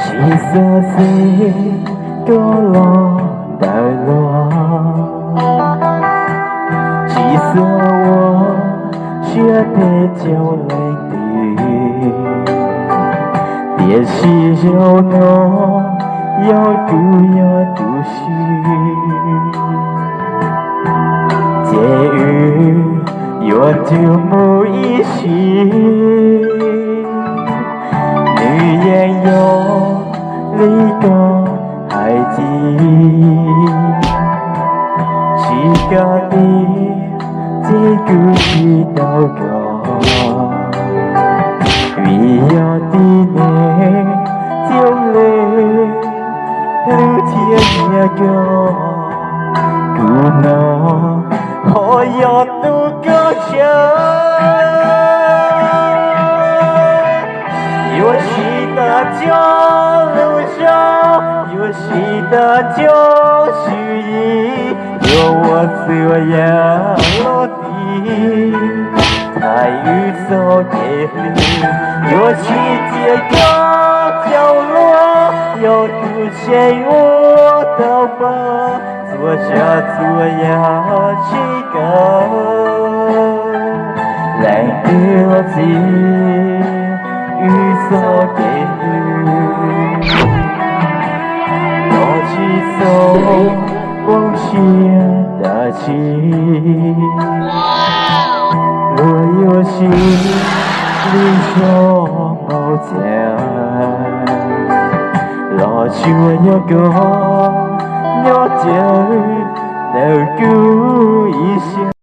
七色水高落带落，七色我学的就来的，别是有我要读要读书，节日有就没意思，女人有你个孩子，是家的这故事祷告，为了的你将来路天也高，古老可要渡过桥，有西的就路上，有西的就许意，有我所要落地，才与所给力，有世界各角落，有出现我的吧，坐下坐要去go，来得及与所给予，我去走往前的情，若有心里说某家，老去我有个鸟叫，都顾一下。